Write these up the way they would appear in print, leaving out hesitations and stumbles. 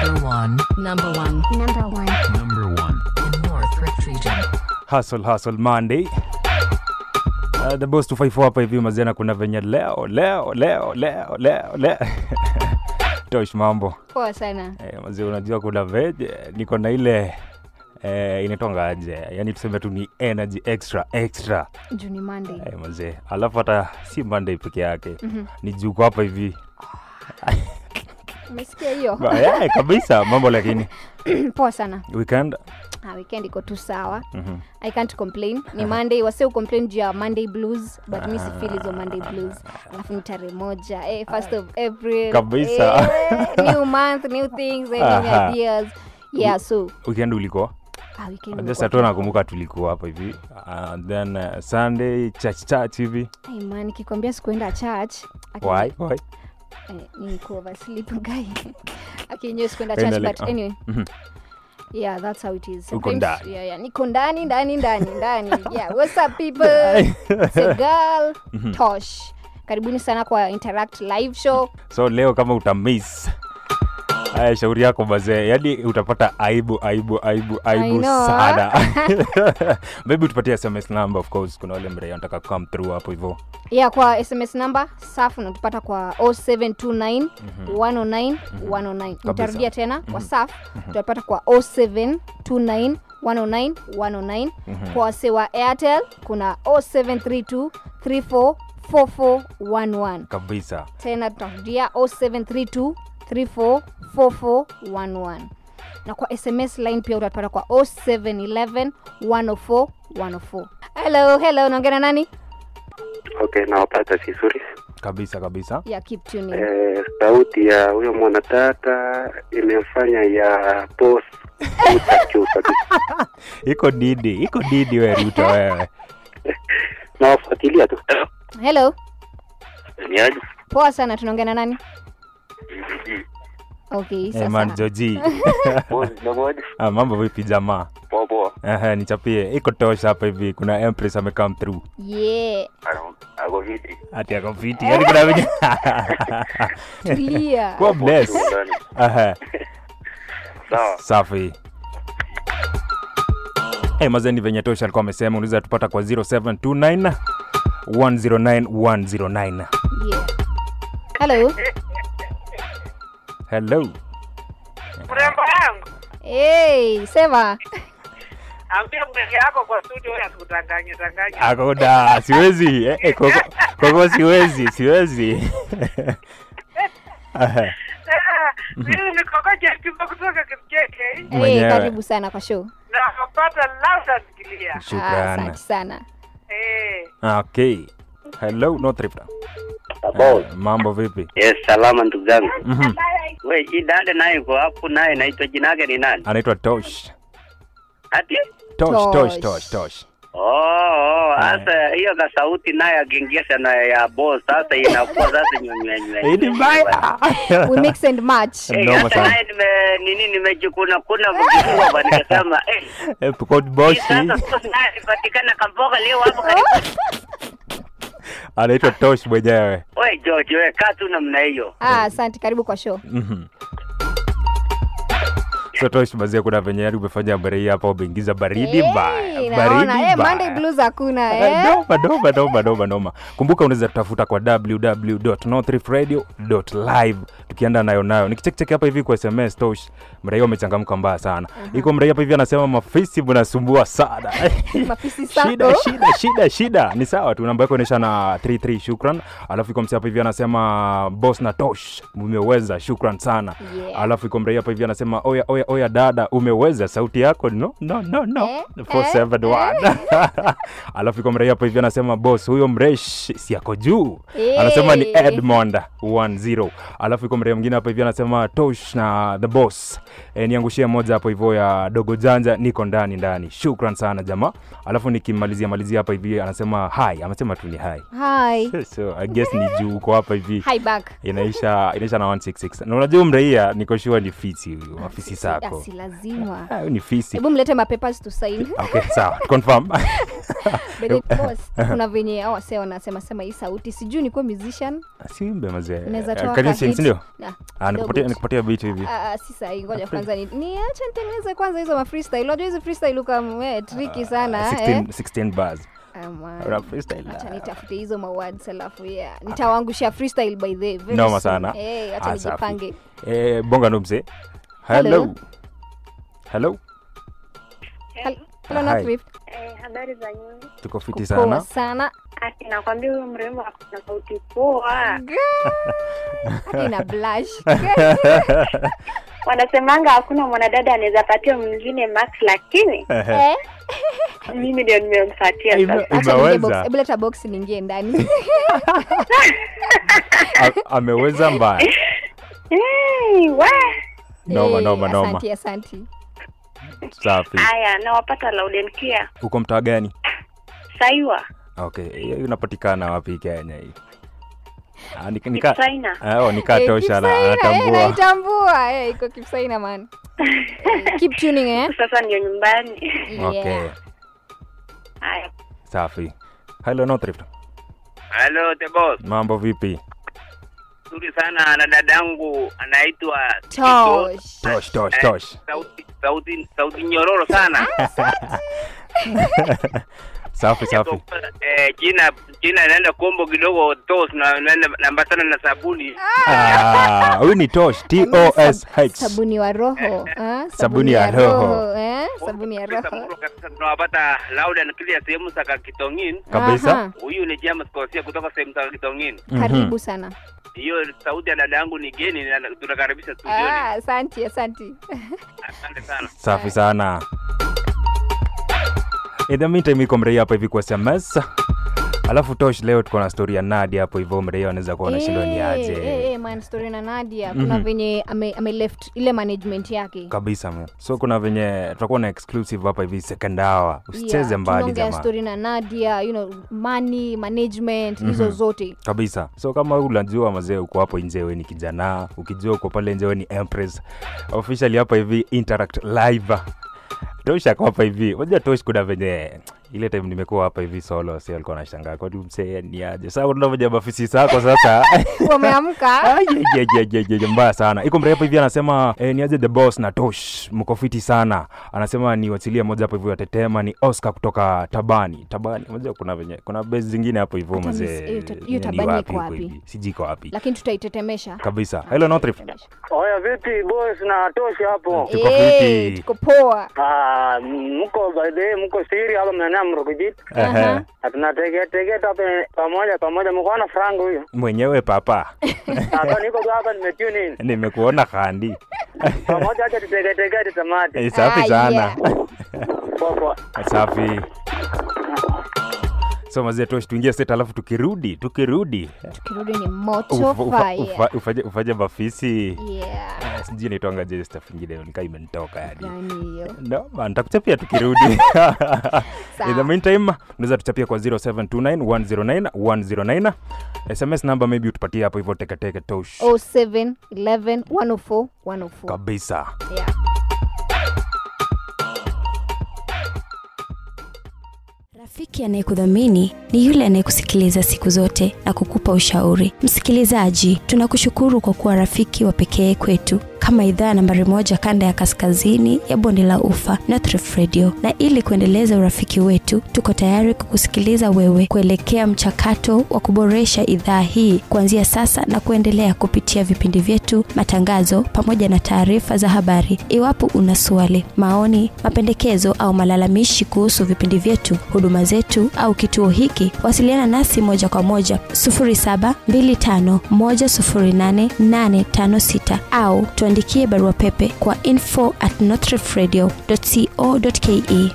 Number one in North Rift region. Hustle Monday. The boss 254 hapa hivi mazena kuna venye leo. Tosh mambo. Poa sana. Mazee unajua kuna veje niko na ile inatonga aje. Yaani tuseme tu ni energy extra. Juni Monday. Mazee. Alafu hata si Monday peke yake. Ni juko hapa hivi. Umesikia hiyo? Kabisa mambo lakini. Poa sana. Weekend Iko tu sawa. I can't complain. Ni Monday, wase complain juu ya Monday blues, but mimi si feel hizo Monday blues. Alafu ni tarehe moja, 1st of April. Kabisa. New month, new things, new ideas. Yeah, so weekend ulikuwa? Weekend. Just nakumbuka tulikuwa hapa hivi. Then Sunday church hivi. Man, nikikwambia sikuenda church. Why? Niko oversleep guy. Akinyo sikuenda church, but anyway. Yeah, that's how it is. Yeah. Niko ndani. Yeah, what's up people? It's a girl, Tosh. Karibuni sana kwa Interact live show. So leo kama utamiss shauri yako bazee, yani utapata aibu sana. Maybe utupatie SMS number, of course kuna wale mreya wanataka come through hapo hivyo. Yeah, kwa SMS number SAF unatupata kwa 0729 109 109. Nitarudia tena kwa SAF utapata kwa 0729 109 109. Kwa wase wa Airtel kuna 0732 34 4411. Kabisa. Tena tutarudia 0732 344411. Na kwa SMS line pia utapata kwa 0711 104 104. Hello, naongea na nani? Okay, nawapata vizuri. Kabisa. Yeah, keep tuning. Sauti ya huyo mwanatata imefanya ya boss utachuka. Iko didi wewe Ruto wewe. Nawafuatilia tu. Hello. Ni aje? Poa sana, tunaongea na nani? Okay, sasa. Man Joji. Mambo vipi jamaa? Poa. Nichapie. Iko Tosh hapa hivi. Kuna Empress come through. Yeah. Ako viti. Ati ako viti. Yaani kuna venye. Tulia. Kwa bless. Sawa. Safi. Mazeni venye Tosh alikuwa amesema unaweza tupata kwa 0729 109 109. Yeah. Hello. Mrembo yangu. Hey, sema. Ambia mrembo yako kwa studio ya kudanganya. Akoda, siwezi. Koko siwezi. Mimi nikokoje kipo kutoka Kipcheke. Hey, karibu sana kwa show. Na kupata lauda nikilia. Shukrani. Asante sana. Okay. Hello, no trip. Mambo vipi? Yes, salama ndugu zangu. Wewe hii dada naye yuko hapo, naye anaitwa jina lake ni nani? Anaitwa Tosh. Ati? Tosh. Sasa hiyo ka sauti naye akiingiza na ya boss sasa inakuwa sasa nyonywe. Ni mbaya. We mix and match. Noma sana. Nimejikuna mkifua bwana nikasema code boss. Sasa patikana kamboga leo hapo karibu. Anaitwa Tosh mwenyewe. Wewe George, wewe kaa tu namna hiyo. Asante, karibu kwa show. So Tosh bazia kuna venye yari umefanya habari hapa umeingiza baridi mbaya. Baridi. Monday blues hakuna Noma. Kumbuka unaweza tutafuta kwa www.northriftradio.live tukienda nayo. Nikicheck hapa hivi kwa SMS Tosh, mraia umechangamka mbaya sana. Iko mraia hapa hivi anasema mafisi mnasumbua sana. Mafisi sako. Shida. Ni sawa tu, namba yako inaisha na 33, shukran. Alafu iko msi hapa hivi anasema boss na Tosh umeweza, shukran sana. Yeah. Alafu iko mraia hapa hivi anasema oya dada umeweza, sauti yako no 471. Alafu iko mraia hapa hivi anasema boss huyo mresh si yako juu. Anasema ni Edmond 10. Alafu iko mraia mwingine hapa hivi anasema Tosh na the boss. Niangushie moja hapo hivyo ya dogo janja, niko ndani. Shukran sana jamaa. Alafu nikimalizia hapa hivi anasema hi. Amesema tu ni hi. So I guess ni juu uko hapa hivi. Hi back. Inaisha na 166. Na unajua mraia niko sure ni fiti huyo, mafisi safi. yako. Si lazima. Huyu ni fisi. Hebu mlete mapapers to sign. Okay, sawa. Confirm. But boss, kuna venye hao wase wanasema hii sauti. Sijui ni kwa musician. Simbe mazee. Unaweza toa Can you sing, hit? ndio? Kidogo. Nikupatia beat hivi. Si sahi, ngoja kwanza niache nitengeneze kwanza hizo ma freestyle. Unajua hizo freestyle tricky sana 16 bars. Rap freestyle. Acha nitafute hizo ma words alafu nitawaangusha freestyle by the very Noma sana. Acha nijipange. Bonga nomse. Hello. Hello, not Rift. Habari za nyingi. Tuko fiti sana. Poa sana. Ati nakwambia huyo mrembo ana sauti poa. Ina blush. Wanasemanga hakuna mwanadada anaweza patia mwingine max, lakini mimi ndio nimempatia sasa. Ameweza. Hebu leta box niingie ndani. Ameweza mbaya. Noma. Asante. Safi. Haya, nawapata loud and clear. Uko mtaa gani? Saiwa. Okay, unapatikana wapi Kenya hii? Nikatosha natambua. Iko Kipsaina man. Keep tuning Sasa ndio nyumbani. Okay. Haya. Safi. Hello Northrift. Hello the boss. Mambo vipi? Nzuri sana na dadangu anaitwa Tosh. Sauti nyororo sana. Safi. Jina inaenda kombo kidogo Tosh na naambatana na sabuni. Huyu ni Tosh, TOSH. Sabuni wa roho. Sabuni ya roho. Sabuni ya roho. Tunawapata loud and clear sehemu za Kitongin. Kabisa. Huyu ni James Kosia kutoka sehemu za Kitongin. Karibu sana. Hiyo sauti ya dada yangu ni geni na tunakaribisha studioni. Asante. Asante sana. Safi sana. In the meantime iko mrei hapa hivi kwa SMS. Alafu Tosh, leo tuko na story ya Nadia hapo hivyo, mrei anaweza kuona shindo ni aje. Man, story na Nadia. Kuna venye ame left ile management yake. Kabisa man. So kuna venye tutakuwa na exclusive hapa hivi second hour. Usicheze mbali jamaa. Story na Nadia, money, management, hizo zote. Kabisa. So kama unajua mazee uko hapo nje wewe ni kijana, ukijua uko pale nje wewe ni Empress. Officially hapa hivi Interact Live. Tosh hapa hivi. Unajua Tosh kuna venye ile time nimekuwa hapa hivi solo, sio alikuwa anashangaa kwa nini msee ni aje. Sasa unavyoja mafisi zako sasa. Wameamka. Mbaya sana. Iko mrefu hivi anasema ni aje the boss na Tosh. Mko fiti sana. Anasema ni watilia moja hapo hivi watetema ni Oscar kutoka Tabani. Unajua kuna venye kuna base zingine hapo hivyo mzee. Hiyo Tabani iko wapi? Sijiko wapi. Lakini tutaitetemesha. Kabisa. Hello Northrift. Oya vipi boss na Tosh hapo? Tuko fiti. Tuko poa. Mko baadaye mko siri hapa mnana mrukujit. Tunategea pamoja mko na frango huyo. Mwenyewe papa. Sasa niko tu hapa nimetune in. Nimekuona kandi. Pamoja acha tutegea tamati. Safi sana. Poa. Safi. So mazee Tosh tuingie set alafu tukirudi ni moto fire. Ufanye mafisi. Sijui naitwanga je stuff nyingine nikaa imenitoka yani. Gani hiyo? No, nitakuchapia tukirudi. In the meantime, unaweza tuchapia kwa 0729109109. SMS number maybe utupatie hapo hivyo teke Tosh. 0711041004. Kabisa. Yeah. Rafiki anayekudhamini ni yule anayekusikiliza siku zote na kukupa ushauri. Msikilizaji, tunakushukuru kwa kuwa rafiki wa pekee kwetu. Kama idhaa nambari 1 kanda ya kaskazini ya Bonde la Ufa, Northrift Radio. Na ili kuendeleza urafiki wetu, tuko tayari kukusikiliza wewe kuelekea mchakato wa kuboresha idhaa hii kuanzia sasa na kuendelea kupitia vipindi vyetu, matangazo pamoja na taarifa za habari. Iwapo una swali, maoni, mapendekezo au malalamishi kuhusu vipindi vyetu, huduma zetu au kituo hiki, wasiliana nasi moja kwa moja 0725108856 au tuandikie barua pepe kwa info@northriftradio.co.ke.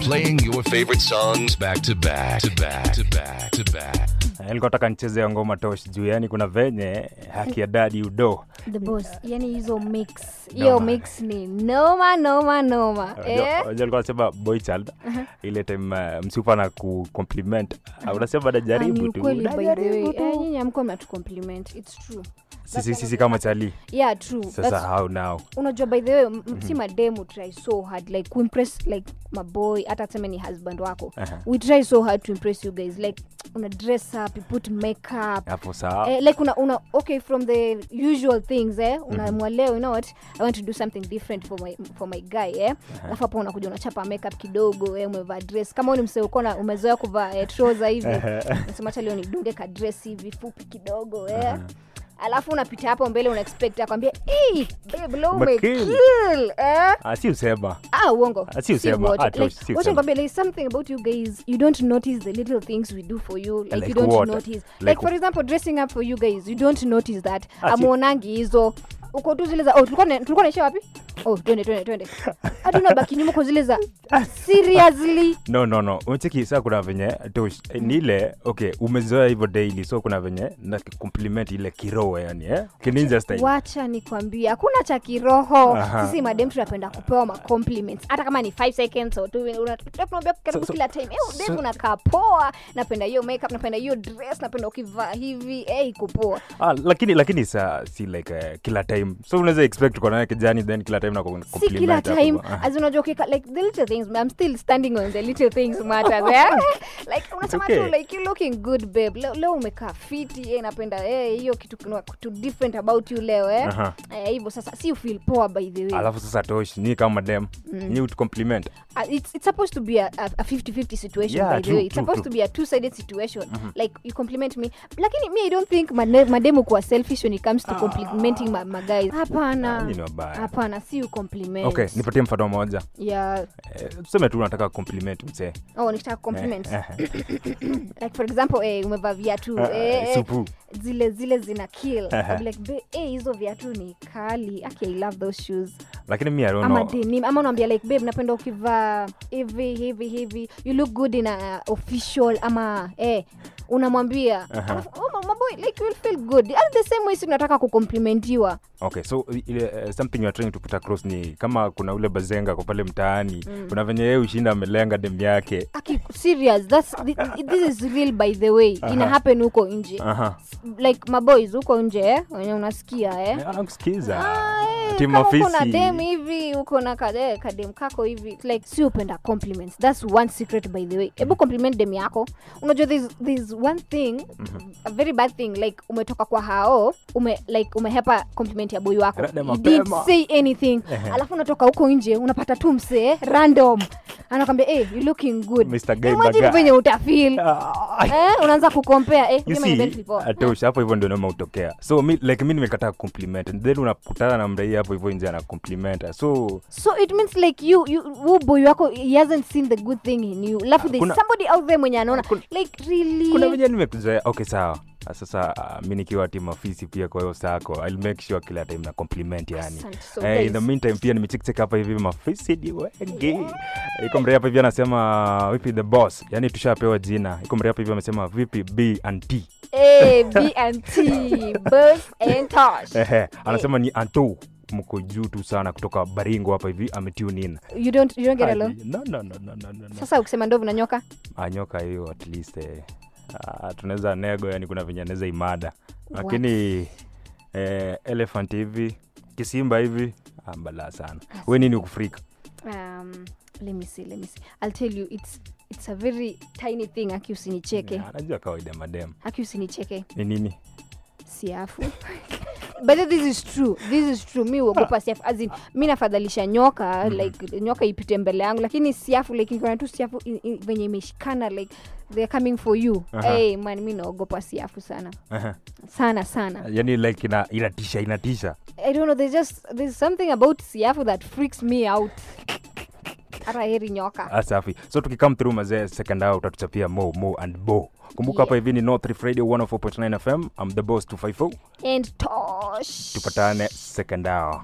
Playing your favorite songs back to back. Nilikuwa nataka nicheze ngoma Tosh juu yani kuna venye haki ya daddy udo. The boss. Yani hizo mix. Hiyo mix ni noma. Unajua nasema boy child ile time msupa na ku-compliment. Unasema najaribu tu. Nyinyi hamko mnatu compliment. It's true. Sisi kama chali. Yeah, true. Sasa how now? Unajua by the way, si mademu try so hard like to impress like my boy, hata tuseme ni husband wako. We try so hard to impress you guys. Like una dress up, you put makeup. Hapo sawa. Like una okay from the usual things una leo, you know what? I want to do something different for my guy Alafu hapo unakuja unachapa makeup kidogo, umevaa dress. Kama ni msee uko na umezoea kuvaa trouser hivi. Unasema acha leo nidunge ka dress hivi fupi kidogo Alafu unapita hapo mbele una expect akwambia hey babe low me kill si usema uongo si usema what ngombe there is something about you guys, you don't notice the little things we do for you, like you don't notice like for example dressing up for you guys, you don't notice that amuonangi hizo uko tu zile za tulikuwa naisha wapi twende hatuna baki nyuma kwa zile za seriously no unacheki sasa kuna venye Tosh ni ile okay umezoea hivyo daily so kuna venye na compliment ile kiroho yani kininja style. Wacha nikwambie hakuna cha kiroho. Sisi madem tunapenda kupewa ma compliments hata kama ni 5 seconds au 2 unatuambia karibu kila time babe unakaa poa, napenda hiyo makeup, napenda hiyo dress, napenda ukivaa hivi iko poa. Lakini si like kila time so unaweza expect uko naye kijani then kila time na compliment si kila time as unajua like the little things, I'm still standing on the little things matters like unasema tu like you looking good babe, leo umekaa fiti napenda hiyo kitu different about you leo hivyo sasa si you feel poa by the way. Alafu sasa Tosh ni kama madam ni ut compliment it's supposed to be a 50-50 situation by the way. It's supposed to be a two-sided situation like you compliment me, lakini me I don't think mademu kuwa selfish when it comes to complimenting my guys. Hapana si you compliment. Okay, nipatie mfano mmoja. Tuseme tu unataka compliment msee. Nitaka compliment. Like for example umevaa viatu supu zile zina kill. I'm like hizo viatu ni kali. Okay, I love those shoes. Lakini mimi I don't know. Denim ama unaambia like babe napenda ukivaa heavy you look good in a official ama unamwambia my boy like you will feel good at the same way tunataka kucomplimentiwa. Okay, so something you are trying to put across ni kama kuna ule bazenga kwa pale mtaani kuna venye yeye ushinda amelenga dem yake. Serious, this is real by the way. Ina happen huko nje. Like my boys huko nje wenye unasikia anakusikiza team office kuna dem hivi uko na kadem kako hivi like si upenda compliments. That's one secret by the way. Hebu compliment dem yako. Unajua there's one thing a very bad thing like umetoka kwa hao umehepa compliment ya boy wako, you didn't say anything alafu unatoka huko nje unapata tu msee random anakwambia you looking good Mr. Guy Baga venye utafeel unaanza kucompare Tosh hapo hivyo ndio noma utokea. So mimi nimekataa compliment and then unakutana na mdai hapo hivyo nje ana compliment so it means like you boy wako he hasn't seen the good thing in you. Alafu there's somebody out there mwenye anaona like really kuna venye nimekuzoea. Okay sawa sasa mimi nikiwa team office pia kwa hiyo sako I'll make sure kila time na compliment yani. In the meantime pia nimecheck hapa hivi mafisidi wengi. Iko mrea hapa hivi anasema vipi the boss, yani tushapewa jina. Iko mrea hapa hivi amesema vipi B and T. B and T boss and Tosh. Anasema ni Anto mko juu tu sana kutoka Baringo hapa hivi ametune in. You don't get along? No. Sasa ukisema ndovu na nyoka? Nyoka hiyo at least tunaweza nego yani kuna vinyanyeza imada. Lakini elephant hivi kisimba hivi mbala sana. Wewe nini ukufrika? Let me see. I'll tell you it's a very tiny thing. Aki usinicheke. Anajua kawaida madam. Aki usinicheke. Ni nini? Siafu. But this is true. Mimi uogopa siafu. As in mimi nafadhalisha nyoka like nyoka ipite mbele yangu, lakini siafu like niko na tu siafu venye imeshikana like they're coming for you. Man mimi naogopa siafu sana. Sana. Yani like inatisha. I don't know, there's something about siafu that freaks me out. Ara heri nyoka. Asafi. So tukikam through mazee second hour utatuchapia Mo and Bo. Kumbuka hapa hivi ni North Rift Radio 104.9 FM. I'm the boss 254 and Tosh. Tupatane second hour.